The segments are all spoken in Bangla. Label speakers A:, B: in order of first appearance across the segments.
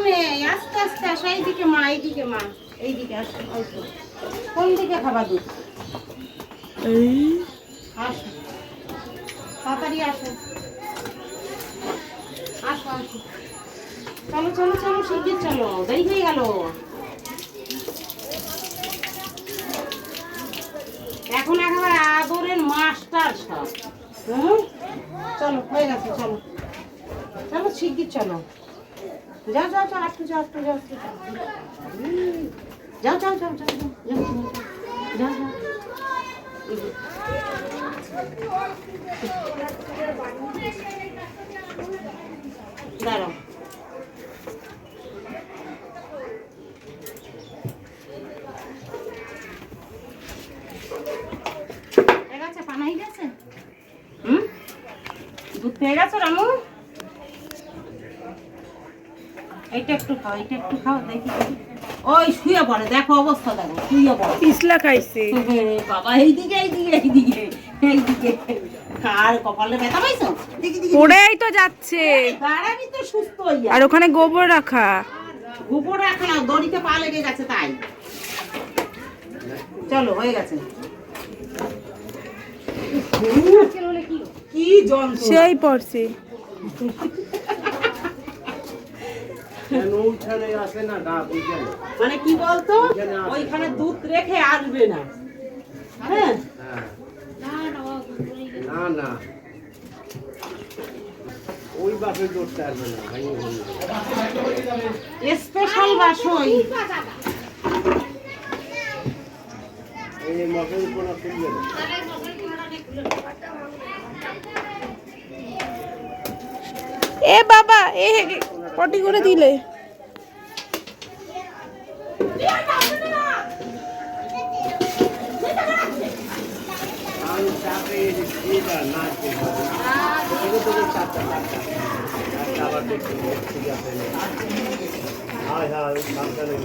A: সামনে আস্তে আস্তে আসো, এইদিকে মা, এইদিকে মা, এইদিকে আসো। কোন দিকে খাবা দুধ? আসো তাড়াতাড়ি আসো, আসো আসো, চলো চলো চলো, শিগগির চলো, দেরি হয়ে গেল। এখন একেবারে আদরের মাস্টার সব। চলো হয়ে গেছে, চলো চলো শিগগির চলো, যাও যাও যাও, একটু যাও, একটু যাও, একটু যাও, যাও যাও যাও যাও যাও যাও। দাঁড়াও, পানাই গেছে। দুধ পেয়ে গেছো রামু? এইটা একটু খাও, এইটা একটু খাও, দেখি ওই শুয়ে পড়ে, দেখো অবস্থা দেখো, শুয়ে পড়ে
B: পিছলা খাইছে
A: বাবা। এইদিকে এইদিকে এইদিকে এইদিকে, কার কপালে ব্যথা পাইছো? দেখি দেখি,
B: পড়েই তো যাচ্ছে।
A: দাঁড়াবি তো সুস্থ হইয়া।
B: আর ওখানে গোবর রাখা,
A: গোবর রাখা না, দড়িতে পা লেগে গেছে তাই। চলো হয়ে গেছে। কি যন্ত্রণা,
B: সেই পড়ছে।
A: মানে কি বলতো, ওইখানে দুধ রেখে আসবে না। হ্যাঁ
C: না না, ওই বাসে ধরতে আসবে না ভাই,
A: স্পেশাল বাসই।
C: এই মশারি কোনা খুলবে না।
B: এ বাবা, এ পটি করে দিলে।
C: আমি চাপে এটা না তোকে চাপটা আবার দেখছি, ঠিক আছে। হ্যাঁ হ্যাঁ, সাবধানে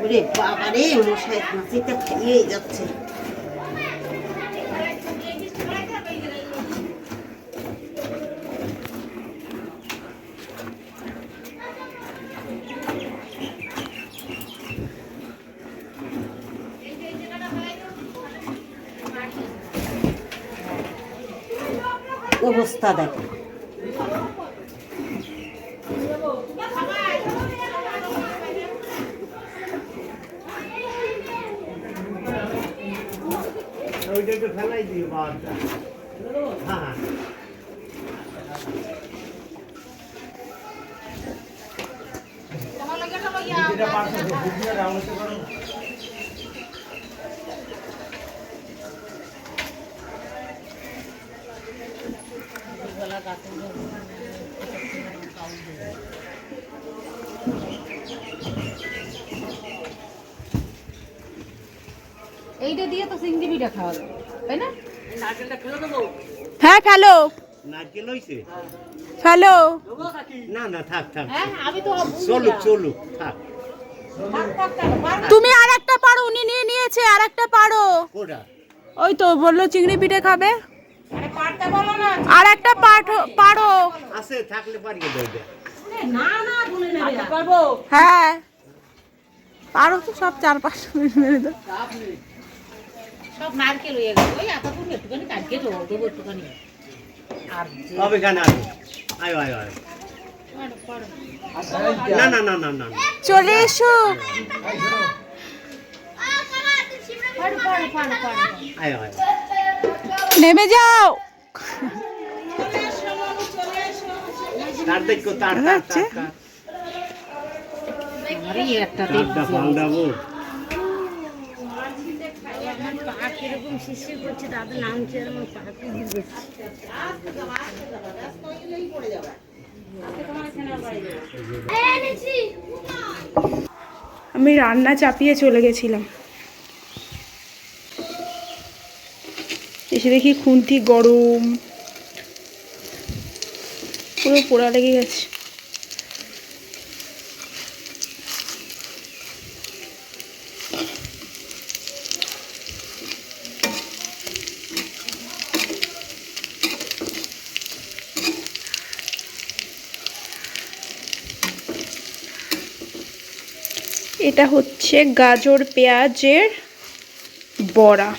A: ওরে বাবা রে, মশাই মাছিটা খেয়েই যাচ্ছে। অবস্থা দেখো,
C: ওইটা একটু ফেলাই দিও বাচ্চা। হ্যাঁ
A: এইটা দিয়ে তো চিংড়ি পিঠা খাওয়া যাবে, তাই না?
B: হ্যাঁ ফেলো,
C: নারকেল হইছে?
B: ফেলো।
C: না না, থাক থাক,
A: হ্যাঁ আমি তো
C: চলুক চলুক, থাক।
B: তুমি আর একটা পারো, উনি নিয়ে নিয়েছে, আর একটা পারো।
C: কোটা
B: ওই তো বললো চিংড়ি পিঠে খাবে,
A: আরে পারতে বলো না।
B: আর একটা পারো।
C: আছে, থাকলে পারিয়ে দেয়।
A: না না, ভুলে নেবে পারবো।
B: হ্যাঁ পারো তো, সব 4-5 মিনিট মেরে দাও।
A: সব নারকেল হয়ে গেল, ওই এতটুকু একটুখানি নারকেল দেবো একটুখানি। আর
C: তবে কেন আয় আয় আয় আয়। না না না না না,
B: চলে এসো,
C: আয় আয়।
B: নেমে যাও।
C: তার দেখো, তার তার তার
A: আরে একটা
C: তারটা পাল্টাবো।
D: আমার পা কিরকম শিশির করছে, দাদা নামছে আর আমার পা কি দিচ্ছে।
B: আমি রান্না চাপিয়ে চলে গেছিলাম, এসে দেখি খুন্তি গরম, পুরো পোড়া লেগে গেছে। এটা হচ্ছে গাজর পেঁয়াজের বড়া।